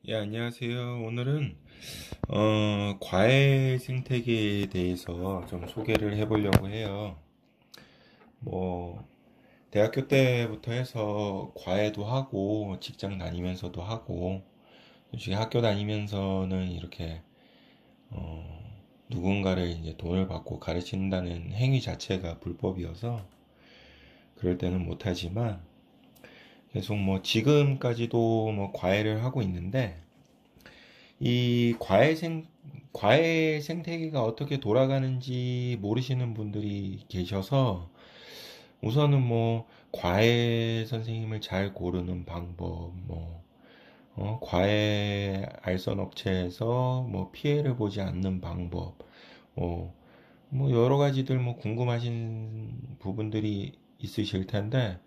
예, 안녕하세요. 오늘은 과외 생태계에 대해서 좀 소개를 해보려고 해요. 뭐 대학교 때부터 해서 과외도 하고 직장 다니면서도 하고 솔직히 학교 다니면서는 이렇게 누군가를 이제 돈을 받고 가르친다는 행위 자체가 불법이어서 그럴 때는 못하지만 계속 뭐 지금까지도 뭐 과외를 하고 있는데 이 과외 생태계가 어떻게 돌아가는지 모르시는 분들이 계셔서 우선은 뭐 과외 선생님을 잘 고르는 방법, 과외 알선 업체에서 뭐 피해를 보지 않는 방법, 뭐, 뭐 여러 가지들 뭐 궁금하신 부분들이 있으실 텐데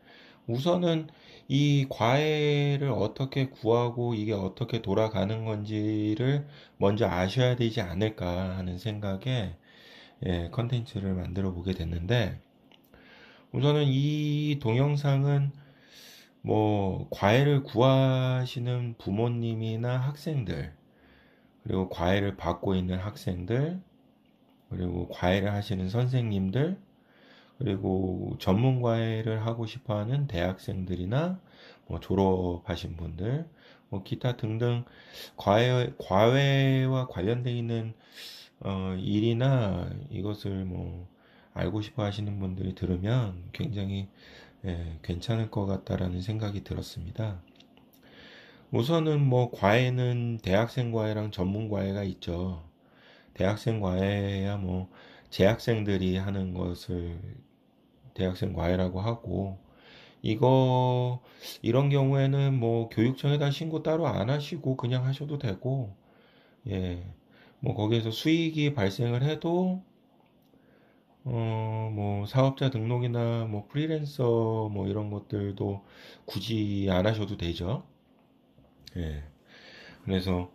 우선은 이 과외를 어떻게 구하고 이게 어떻게 돌아가는 건지를 먼저 아셔야 되지 않을까 하는 생각에 컨텐츠를 만들어 보게 됐는데 우선은 이 동영상은 뭐 과외를 구하시는 부모님이나 학생들 그리고 과외를 받고 있는 학생들 그리고 과외를 하시는 선생님들 그리고 전문 과외를 하고 싶어 하는 대학생들이나 뭐 졸업하신 분들, 뭐 기타 등등 과외와 관련되어 있는 일이나 이것을 뭐 알고 싶어 하시는 분들이 들으면 굉장히 괜찮을 것 같다라는 생각이 들었습니다. 우선은 뭐 과외는 대학생 과외랑 전문 과외가 있죠. 대학생 과외야 뭐 재학생들이 하는 것을 대학생 과외라고 하고 이거 이런 경우에는 뭐 교육청에다 신고 따로 안 하시고 그냥 하셔도 되고 예. 뭐 거기에서 수익이 발생을 해도 뭐 사업자 등록이나 뭐 프리랜서 뭐 이런 것들도 굳이 안 하셔도 되죠. 예. 그래서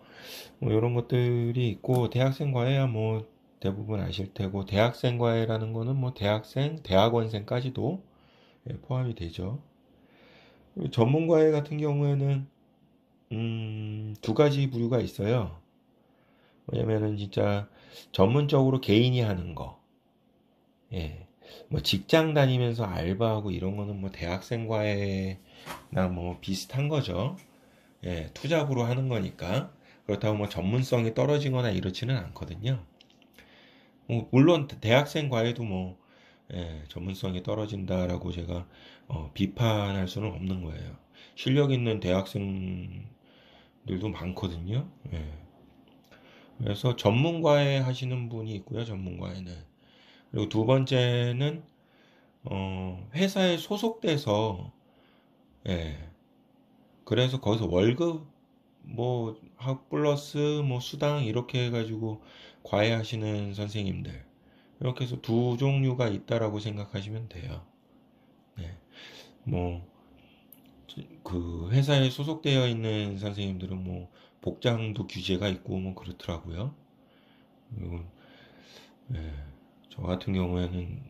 뭐 이런 것들이 있고 대학생 과외야 뭐 대부분 아실 테고 대학생 과외라는 거는 뭐 대학생, 대학원생까지도 포함이 되죠. 전문가회 같은 경우에는 두 가지 부류가 있어요. 왜냐면은 진짜 전문적으로 개인이 하는 거. 예. 뭐 직장 다니면서 알바하고 이런 거는 뭐 대학생과회나 뭐 비슷한 거죠. 예, 투잡으로 하는 거니까. 그렇다고 뭐 전문성이 떨어지거나 이렇지는 않거든요. 물론 대학생 과외도 뭐 전문성이 떨어진다라고 제가 비판할 수는 없는 거예요. 실력 있는 대학생들도 많거든요. 예. 그래서 전문과외 하시는 분이 있고요. 전문과외는. 그리고 두 번째는 회사에 소속돼서 예. 그래서 거기서 월급 뭐 학 플러스 뭐 수당 이렇게 해가지고 과외하시는 선생님들 이렇게 해서 두 종류가 있다라고 생각하시면 돼요. 네. 뭐 그 회사에 소속되어 있는 선생님들은 뭐 복장도 규제가 있고 뭐 그렇더라고요. 그리고 예, 저 같은 경우에는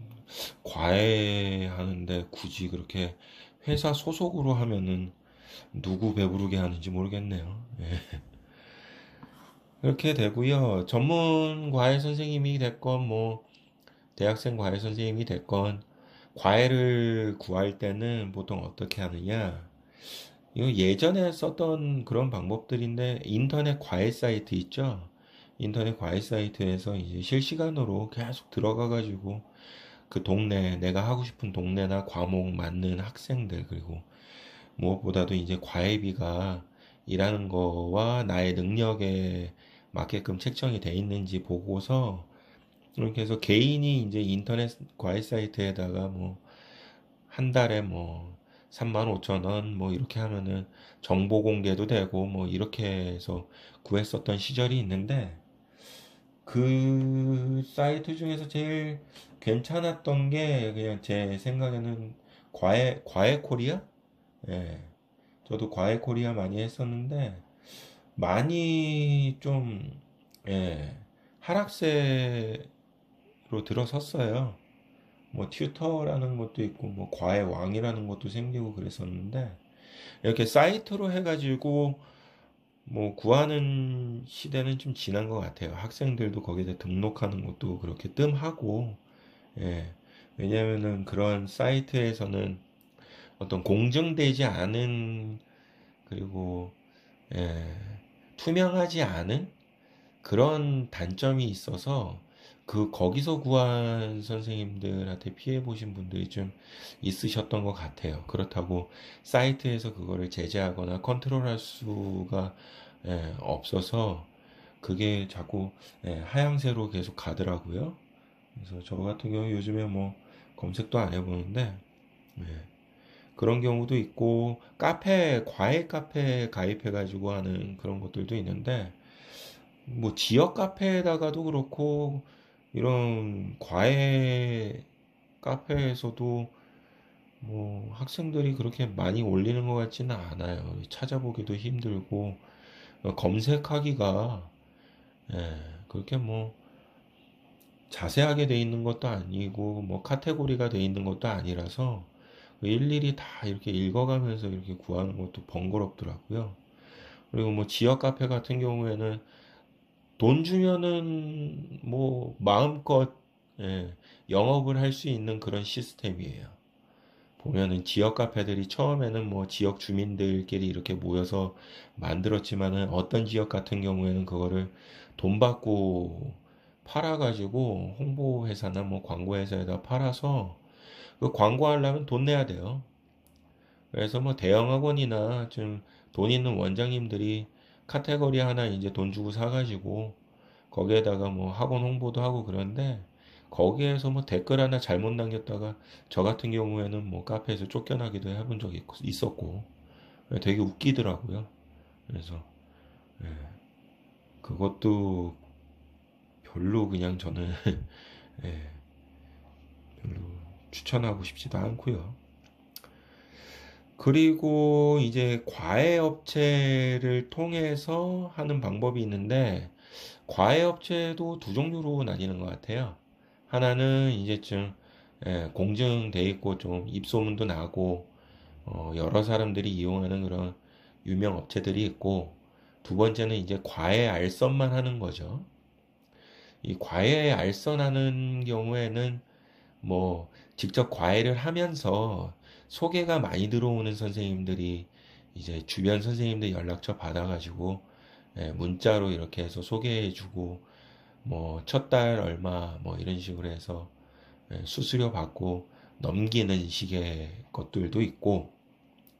과외하는데 굳이 그렇게 회사 소속으로 하면은 누구 배부르게 하는지 모르겠네요. 예. 그렇게 되고요. 전문 과외 선생님이 됐건 뭐 대학생 과외 선생님이 됐건 과외를 구할 때는 보통 어떻게 하느냐? 이거 예전에 썼던 그런 방법들인데 인터넷 과외 사이트 있죠? 인터넷 과외 사이트에서 이제 실시간으로 계속 들어가 가지고 그 동네 내가 하고 싶은 동네나 과목 맞는 학생들 그리고 무엇보다도 이제 과외비가 일하는 거와 나의 능력에 맞게끔 책정이 돼 있는지 보고서 이렇게 해서 개인이 이제 인터넷 과외 사이트에다가 뭐 한 달에 뭐 3만 5천 원 뭐 이렇게 하면은 정보 공개도 되고 뭐 이렇게 해서 구했었던 시절이 있는데 그 사이트 중에서 제일 괜찮았던 게 그냥 제 생각에는 과외 코리아? 예. 저도 과외 코리아 많이 했었는데 많이 좀 예, 하락세로 들어섰어요. 뭐 튜터라는 것도 있고 뭐 과외 왕이라는 것도 생기고 그랬었는데 이렇게 사이트로 해가지고 뭐 구하는 시대는 좀 지난 것 같아요. 학생들도 거기다 등록하는 것도 그렇게 뜸하고, 예. 왜냐면은 그런 사이트에서는 어떤 공정되지 않은, 그리고, 예, 투명하지 않은 그런 단점이 있어서 거기서 구한 선생님들한테 피해 보신 분들이 좀 있으셨던 것 같아요. 그렇다고 사이트에서 그거를 제재하거나 컨트롤할 수가 없어서 그게 자꾸 하향세로 계속 가더라고요. 그래서 저 같은 경우 요즘에 뭐 검색도 안 해보는데 예, 그런 경우도 있고 과외 카페 가입해가지고 하는 그런 것들도 있는데 뭐 지역 카페에다가도 그렇고 이런 과외 카페에서도 뭐 학생들이 그렇게 많이 올리는 것 같지는 않아요. 찾아보기도 힘들고 검색하기가 예, 그렇게 뭐 자세하게 돼 있는 것도 아니고 뭐 카테고리가 돼 있는 것도 아니라서 일일이 다 이렇게 읽어가면서 이렇게 구하는 것도 번거롭더라고요. 그리고 뭐 지역 카페 같은 경우에는 돈 주면은 뭐 마음껏 예, 영업을 할 수 있는 그런 시스템이에요. 보면은 지역 카페들이 처음에는 뭐 지역 주민들끼리 이렇게 모여서 만들었지만은 어떤 지역 같은 경우에는 그거를 돈 받고 팔아가지고 홍보회사나 뭐 광고회사에다 팔아서 그 광고하려면 돈 내야 돼요. 그래서 뭐 대형 학원이나 좀 돈 있는 원장님들이 카테고리 하나 이제 돈 주고 사가지고 거기에다가 뭐 학원 홍보도 하고 그런데 거기에서 뭐 댓글 하나 잘못 남겼다가 저 같은 경우에는 뭐 카페에서 쫓겨나기도 해본 적이 있었고 되게 웃기더라고요. 그래서 예, 그것도 별로 그냥 저는 예, 별로 추천하고 싶지도 않고요. 그리고 이제 과외업체를 통해서 하는 방법이 있는데 과외업체도 두 종류로 나뉘는 것 같아요. 하나는 이제 좀 공증돼 있고 좀 입소문도 나고 여러 사람들이 이용하는 그런 유명 업체들이 있고 두 번째는 이제 과외 알선만 하는 거죠. 이 과외 알선하는 경우에는 뭐 직접 과외를 하면서 소개가 많이 들어오는 선생님들이 이제 주변 선생님들 연락처 받아가지고 문자로 이렇게 해서 소개해주고 뭐 첫 달 얼마 뭐 이런 식으로 해서 수수료 받고 넘기는 식의 것들도 있고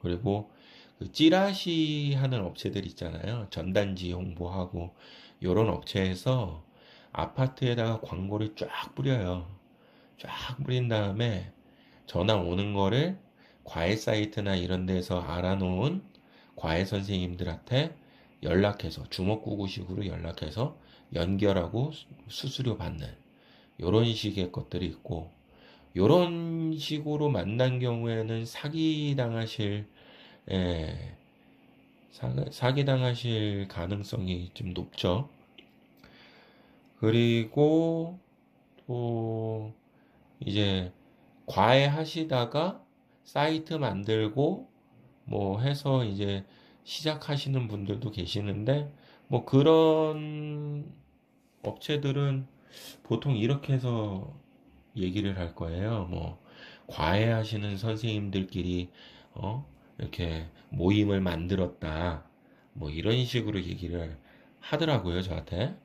그리고 그 찌라시 하는 업체들 있잖아요. 전단지 홍보하고 요런 업체에서 아파트에다가 광고를 쫙 뿌려요. 쫙 뿌린 다음에 전화 오는 거를 과외 사이트나 이런 데서 알아놓은 과외 선생님들한테 연락해서 주먹구구식으로 연락해서 연결하고 수수료 받는 요런 식의 것들이 있고 요런 식으로 만난 경우에는 예, 사기 당하실 가능성이 좀 높죠. 그리고 또 이제 과외하시다가 사이트 만들고 뭐 해서 이제 시작하시는 분들도 계시는데 뭐 그런 업체들은 보통 이렇게 해서 얘기를 할 거예요. 뭐 과외하시는 선생님들끼리 이렇게 모임을 만들었다. 뭐 이런 식으로 얘기를 하더라고요, 저한테.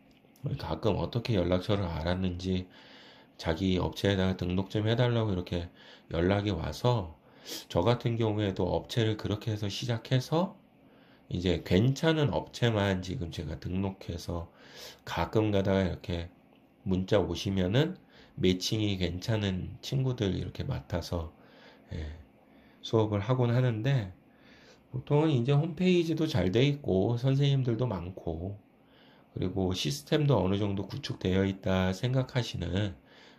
가끔 어떻게 연락처를 알았는지 자기 업체에다가 등록 좀 해달라고 이렇게 연락이 와서 저 같은 경우에도 업체를 그렇게 해서 시작해서 이제 괜찮은 업체만 지금 제가 등록해서 가끔 가다가 이렇게 문자 오시면은 매칭이 괜찮은 친구들 이렇게 맡아서 예, 수업을 하곤 하는데 보통은 이제 홈페이지도 잘 돼 있고 선생님들도 많고 그리고 시스템도 어느 정도 구축되어 있다 생각하시는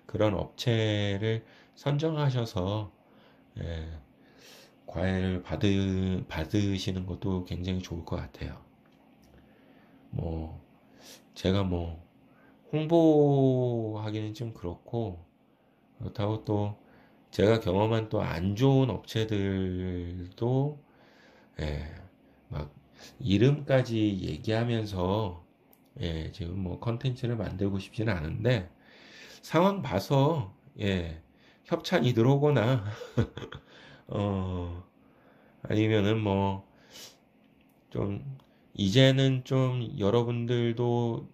그런 업체를 선정하셔서 예, 과외를 받으시는 것도 굉장히 좋을 것 같아요. 뭐 제가 뭐 홍보하기는 좀 그렇고 그렇다고 또 제가 경험한 또 안 좋은 업체들도 예, 막 이름까지 얘기하면서 지금 뭐 컨텐츠를 만들고 싶지는 않은데 상황 봐서 협찬이 들어오거나 어, 아니면은 뭐 좀 이제는 좀 여러분들도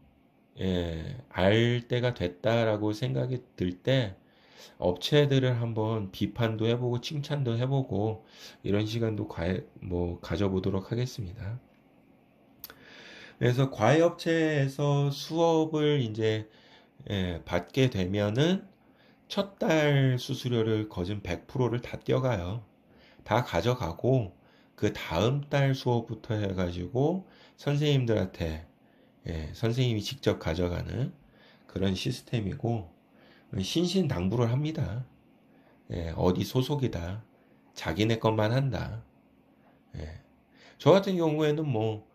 알 때가 됐다라고 생각이 들 때 업체들을 한번 비판도 해보고 칭찬도 해보고 이런 시간도 뭐 가져보도록 하겠습니다. 그래서 과외업체에서 수업을 이제 받게 되면은 첫 달 수수료를 거진 100%를 다 떼어가요. 다 가져가고 그 다음 달 수업부터 해가지고 선생님들한테 선생님이 직접 가져가는 그런 시스템이고 신신당부를 합니다. 어디 소속이다. 자기네 것만 한다. 예. 저 같은 경우에는 뭐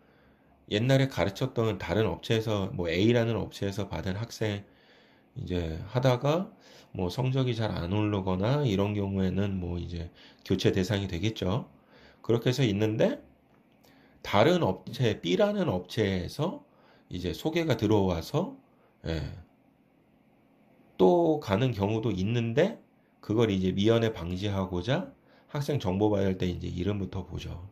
옛날에 가르쳤던 다른 업체에서 뭐 A라는 업체에서 받은 학생 이제 하다가 뭐 성적이 잘 안 오르거나 이런 경우에는 뭐 이제 교체 대상이 되겠죠. 그렇게 해서 있는데 다른 업체 B라는 업체에서 이제 소개가 들어와서 예, 또 가는 경우도 있는데 그걸 이제 미연에 방지하고자 학생 정보 받을 때 이제 이름부터 보죠.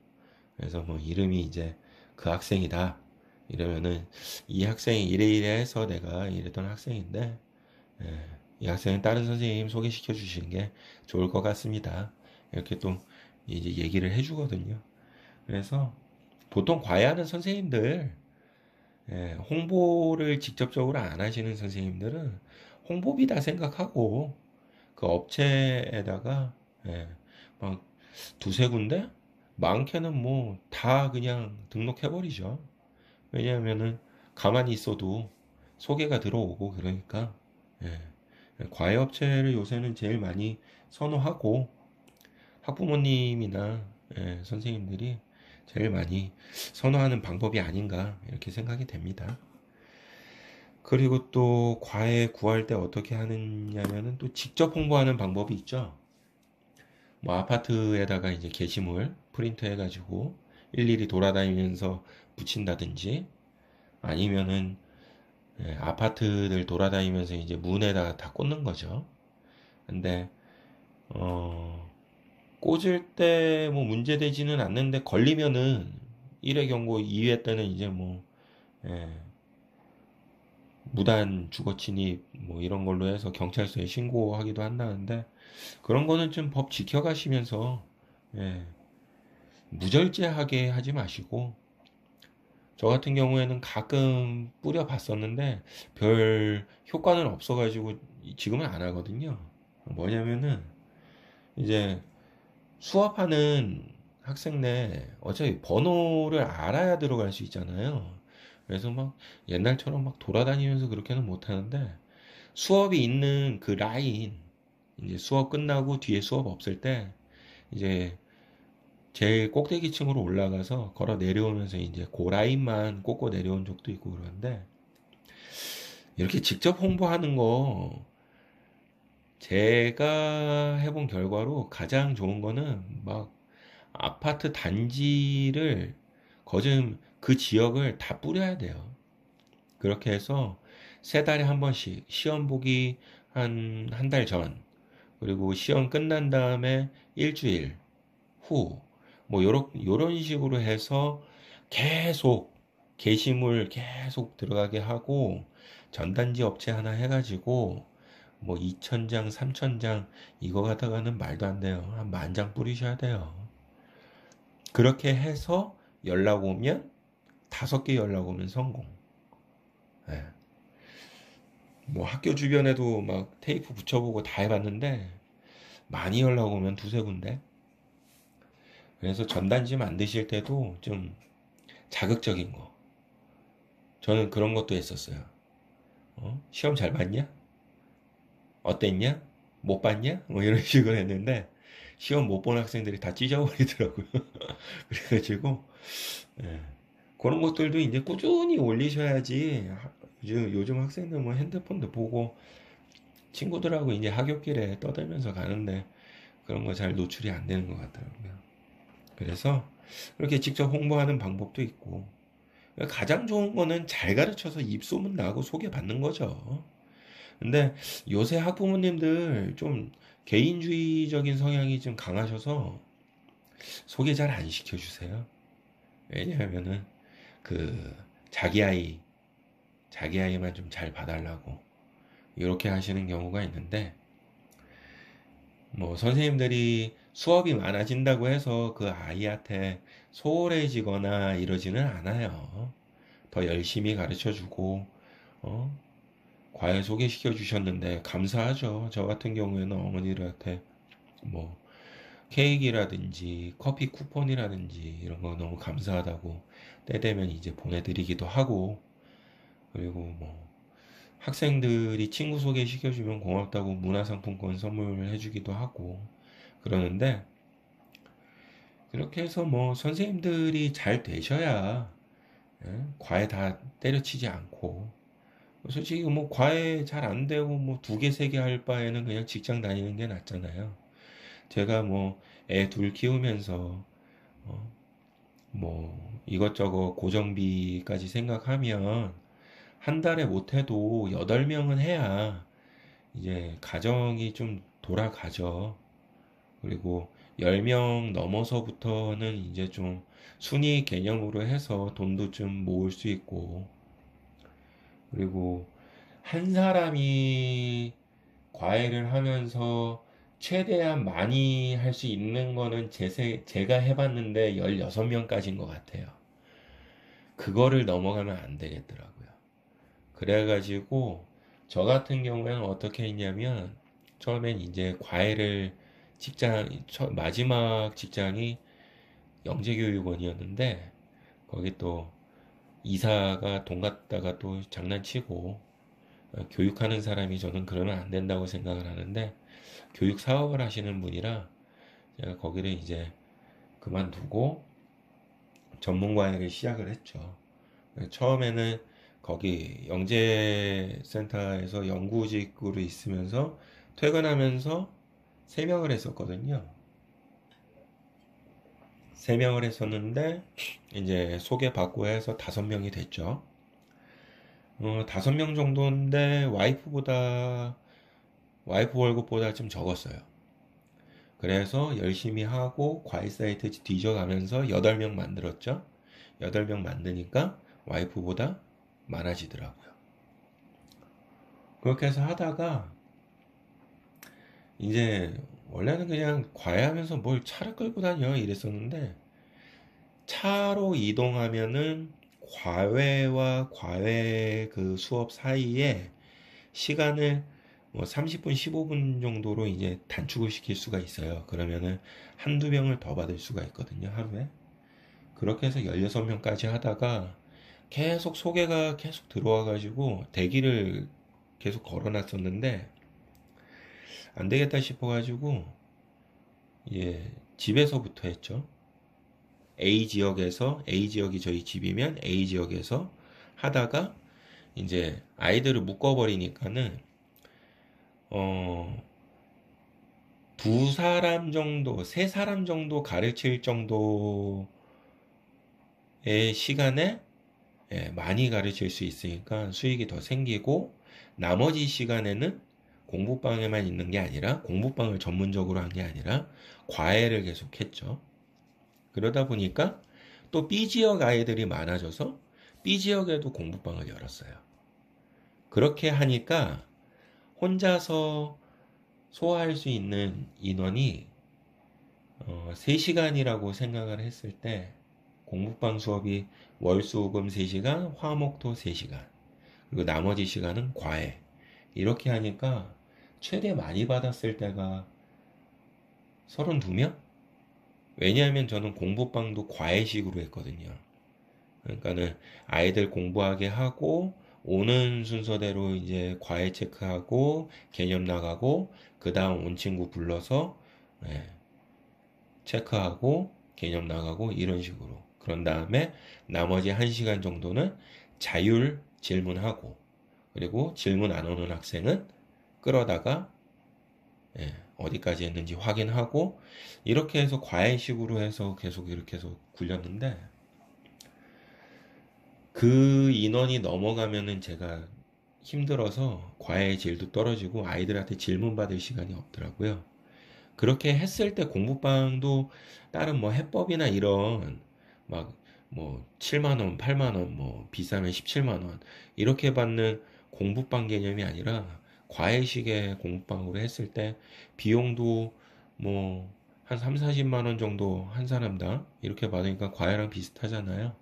그래서 뭐 이름이 이제 그 학생이다. 이러면은 이 학생이 이래 이래 해서 내가 이랬던 학생인데 이 학생은 다른 선생님 소개시켜 주시는 게 좋을 것 같습니다. 이렇게 또 이제 얘기를 해주거든요. 그래서 보통 과외하는 선생님들 홍보를 직접적으로 안 하시는 선생님들은 홍보비다 생각하고 그 업체에다가 막 두세 군데 많게는 뭐 다 그냥 등록해버리죠. 왜냐하면은 가만히 있어도 소개가 들어오고 그러니까 예. 과외업체를 요새는 제일 많이 선호하고 학부모님이나 선생님들이 제일 많이 선호하는 방법이 아닌가 이렇게 생각이 됩니다. 그리고 또 과외 구할 때 어떻게 하느냐면은 또 직접 홍보하는 방법이 있죠. 뭐 아파트에다가 이제 게시물 프린트 해가지고 일일이 돌아다니면서 붙인다든지 아니면은 아파트들 돌아다니면서 이제 문에다가 다 꽂는 거죠. 근데 어, 꽂을 때 뭐 문제되지는 않는데 걸리면은 1회 경고 2회 때는 이제 뭐 예, 무단 주거 침입 뭐 이런 걸로 해서 경찰서에 신고하기도 한다는데 그런 거는 좀 법 지켜가시면서 예, 무절제하게 하지 마시고 저 같은 경우에는 가끔 뿌려 봤었는데 별 효과는 없어가지고 지금은 안 하거든요. 뭐냐면은 이제 수업하는 학생 내 어차피 번호를 알아야 들어갈 수 있잖아요. 그래서 막 옛날처럼 막 돌아다니면서 그렇게는 못 하는데 수업이 있는 그 라인 이제 수업 끝나고 뒤에 수업 없을 때 이제 제일 꼭대기층으로 올라가서 걸어 내려오면서 이제 그 라인만 꽂고 내려온 적도 있고 그런데 이렇게 직접 홍보하는 거 제가 해본 결과로 가장 좋은 거는 막 아파트 단지를 거즘 그 지역을 다 뿌려야 돼요. 그렇게 해서 세 달에 한 번씩 시험 보기 한 달 전, 그리고 시험 끝난 다음에 일주일 후, 뭐 요런 식으로 해서 계속 게시물 계속 들어가게 하고 전단지 업체 하나 해가지고 뭐 2,000장, 3,000장 이거 갖다가는 말도 안 돼요. 한 10,000장 뿌리셔야 돼요. 그렇게 해서 연락 오면 5개 연락 오면 성공. 예. 뭐 학교 주변에도 막 테이프 붙여보고 다 해봤는데 많이 연락 오면 두세 군데. 그래서 전단지 만드실 때도 좀 자극적인 거. 저는 그런 것도 했었어요. 시험 잘 봤냐? 어땠냐? 못 봤냐? 뭐 이런 식으로 했는데 시험 못 본 학생들이 다 찢어버리더라고요. 그래가지고 예. 그런 것들도 이제 꾸준히 올리셔야지 요즘 학생들 뭐 핸드폰도 보고 친구들하고 이제 하굣길에 떠들면서 가는데 그런 거 잘 노출이 안 되는 것 같더라고요. 그래서 그렇게 직접 홍보하는 방법도 있고, 가장 좋은 거는 잘 가르쳐서 입소문 나고 소개받는 거죠. 근데 요새 학부모님들 좀 개인주의적인 성향이 좀 강하셔서 소개 잘 안 시켜주세요. 왜냐하면은 그 자기 아이, 자기 아이만 좀 잘 봐달라고 이렇게 하시는 경우가 있는데, 뭐 선생님들이 수업이 많아진다고 해서 그 아이한테 소홀해지거나 이러지는 않아요. 더 열심히 가르쳐주고, 어? 과외 소개시켜 주셨는데 감사하죠. 저 같은 경우에는 어머니들한테 뭐 케이크라든지 커피 쿠폰이라든지 이런 거 너무 감사하다고 때 되면 이제 보내드리기도 하고, 그리고 뭐 학생들이 친구 소개시켜주면 고맙다고 문화상품권 선물해주기도 하고 그러는데, 그렇게 해서 뭐 선생님들이 잘 되셔야, 과외 다 때려치지 않고, 솔직히 뭐 과외 잘 안 되고 뭐 두 개, 세 개 할 바에는 그냥 직장 다니는 게 낫잖아요. 제가 뭐 애 둘 키우면서 어, 뭐 이것저것 고정비까지 생각하면 한 달에 못해도 8명은 해야 이제 가정이 좀 돌아가죠. 그리고 10명 넘어서부터는 이제 좀 순위 개념으로 해서 돈도 좀 모을 수 있고, 그리고 한 사람이 과외를 하면서 최대한 많이 할 수 있는 거는 제가 해봤는데 16명까지인 것 같아요. 그거를 넘어가면 안 되겠더라고요. 그래가지고 저 같은 경우에는 어떻게 했냐면, 처음엔 이제 과외를 마지막 직장이 영재교육원이었는데, 거기 또 이사가 돈 갖다가 또 장난치고, 교육하는 사람이 저는 그러면 안 된다고 생각을 하는데, 교육 사업을 하시는 분이라 제가 거기를 이제 그만두고 전문과외를 시작을 했죠. 처음에는 거기 영재센터에서 연구직으로 있으면서 퇴근하면서 3명을 했었거든요. 3명을 했었는데 이제 소개받고 해서 5명이 됐죠. 5명 정도인데 와이프 월급보다 좀 적었어요. 그래서 열심히 하고 과외 사이트 뒤져가면서 8명 만들었죠. 8명 만드니까 와이프보다 많아지더라고요. 그렇게 해서 하다가 이제 원래는 그냥 과외하면서 뭘 차를 끌고 다녀 이랬었는데, 차로 이동하면은 과외와 과외 그 수업 사이에 시간을 뭐 30분, 15분 정도로 이제 단축을 시킬 수가 있어요. 그러면은 한두 명을 더 받을 수가 있거든요, 하루에. 그렇게 해서 16명까지 하다가 계속 소개가 계속 들어와가지고 대기를 계속 걸어놨었는데, 안 되겠다 싶어가지고, 예, 집에서부터 했죠. A 지역이 저희 집이면 A 지역에서 하다가 이제 아이들을 묶어버리니까는, 어, 2사람 정도, 3사람 정도 가르칠 정도의 시간에, 많이 가르칠 수 있으니까 수익이 더 생기고, 나머지 시간에는 공부방에만 있는 게 아니라, 공부방을 전문적으로 한 게 아니라 과외를 계속 했죠. 그러다 보니까 또 B 지역 아이들이 많아져서 B 지역에도 공부방을 열었어요. 그렇게 하니까 혼자서 소화할 수 있는 인원이 3시간이라고 생각을 했을 때, 공부방 수업이 월수금 3시간, 화목토 3시간, 그리고 나머지 시간은 과외. 이렇게 하니까 최대 많이 받았을 때가 32명? 왜냐하면 저는 공부방도 과외식으로 했거든요. 그러니까는 아이들 공부하게 하고 오는 순서대로 이제 과외 체크하고 개념 나가고, 그 다음 온 친구 불러서 체크하고 개념 나가고 이런 식으로. 그런 다음에 나머지 1시간 정도는 자율 질문하고, 그리고 질문 안 오는 학생은 끌어다가 어디까지 했는지 확인하고 이렇게 해서 과외식으로 해서 계속 이렇게 해서 굴렸는데 그 인원이 넘어가면은 제가 힘들어서 과외의 질도 떨어지고 아이들한테 질문 받을 시간이 없더라고요. 그렇게 했을 때 공부방도 다른 뭐 해법이나 이런 막 뭐 7만 원, 8만 원, 뭐 비싸면 17만 원 이렇게 받는 공부방 개념이 아니라 과외식의 공부방으로 했을 때 비용도 뭐 한 3, 40만 원 정도 한 사람당 이렇게 받으니까 과외랑 비슷하잖아요.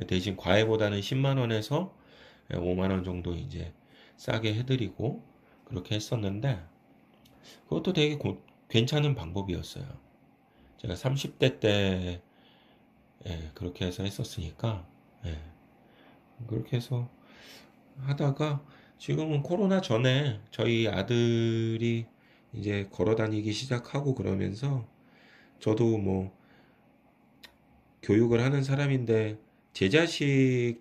대신 과외보다는 10만 원에서 5만 원 정도 이제 싸게 해드리고 그렇게 했었는데 그것도 되게 괜찮은 방법이었어요. 제가 30대 때 그렇게 해서 했었으니까 예, 그렇게 해서 하다가 지금은 코로나 전에 저희 아들이 이제 걸어 다니기 시작하고 그러면서 저도 뭐 교육을 하는 사람인데 제 자식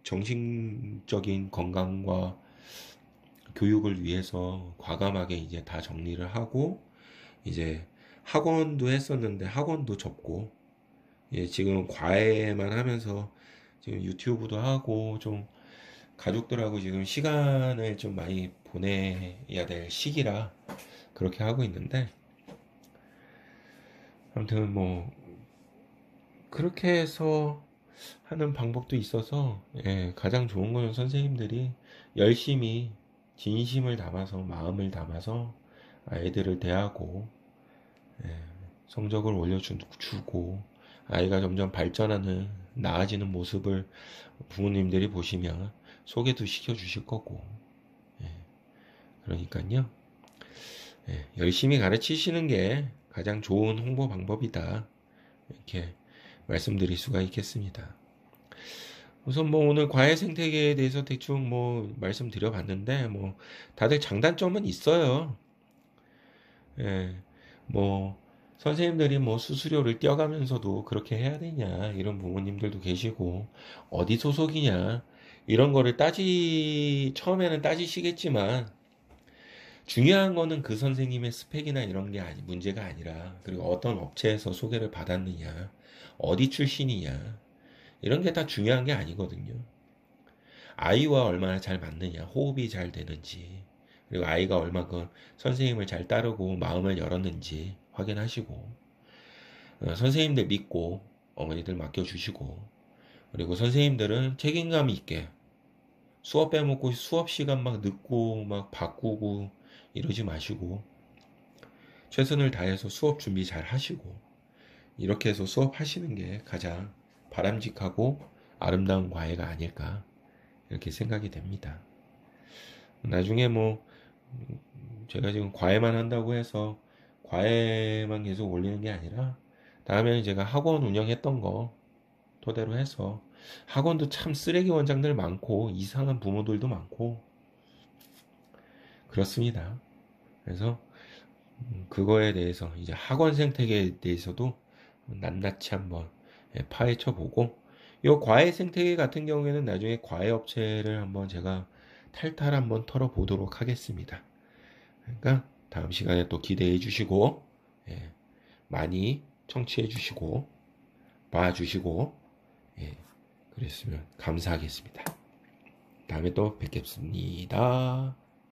정신적인 건강과 교육을 위해서 과감하게 이제 다 정리를 하고 이제 학원도 했었는데 학원도 접고 예, 지금 과외만 하면서 지금 유튜브도 하고 좀 가족들하고 지금 시간을 좀 많이 보내야 될 시기라 그렇게 하고 있는데 아무튼 뭐 그렇게 해서 하는 방법도 있어서 예, 가장 좋은 거는 선생님들이 열심히 진심을 담아서 마음을 담아서 아이들을 대하고 예, 성적을 올려주고 아이가 점점 발전하는 나아지는 모습을 부모님들이 보시면 소개도 시켜주실 거고 예, 그러니까요 예, 열심히 가르치시는 게 가장 좋은 홍보 방법이다 이렇게 말씀드릴 수가 있겠습니다. 우선 뭐 오늘 과외 생태계에 대해서 대충 뭐 말씀드려봤는데 뭐 다들 장단점은 있어요. 예, 뭐 선생님들이 뭐 수수료를 떼어가면서도 그렇게 해야 되냐 이런 부모님들도 계시고 어디 소속이냐 이런 거를 처음에는 따지시겠지만 중요한 거는 그 선생님의 스펙이나 이런 게 문제가 아니라 그리고 어떤 업체에서 소개를 받았느냐 어디 출신이냐 이런 게 다 중요한 게 아니거든요. 아이와 얼마나 잘 맞느냐, 호흡이 잘 되는지, 그리고 아이가 얼마큼 선생님을 잘 따르고 마음을 열었는지 확인하시고, 선생님들 믿고 어머니들 맡겨주시고, 그리고 선생님들은 책임감 있게 수업 빼먹고 수업 시간 막 늦고 막 바꾸고 이러지 마시고, 최선을 다해서 수업 준비 잘 하시고, 이렇게 해서 수업 하시는 게 가장 바람직하고 아름다운 과외가 아닐까 이렇게 생각이 됩니다. 나중에 뭐 제가 지금 과외만 한다고 해서 과외만 계속 올리는 게 아니라 다음에는 제가 학원 운영했던 거 토대로 해서 학원도 참 쓰레기 원장들 많고 이상한 부모들도 많고 그렇습니다. 그래서 그거에 대해서 이제 학원 생태계에 대해서도 낱낱이 한번 파헤쳐 보고 요 과외 생태계 같은 경우에는 나중에 과외 업체를 한번 제가 탈탈 한번 털어 보도록 하겠습니다. 그러니까 다음 시간에 또 기대해 주시고 예, 많이 청취해 주시고 봐주시고 예, 그랬으면 감사하겠습니다. 다음에 또 뵙겠습니다.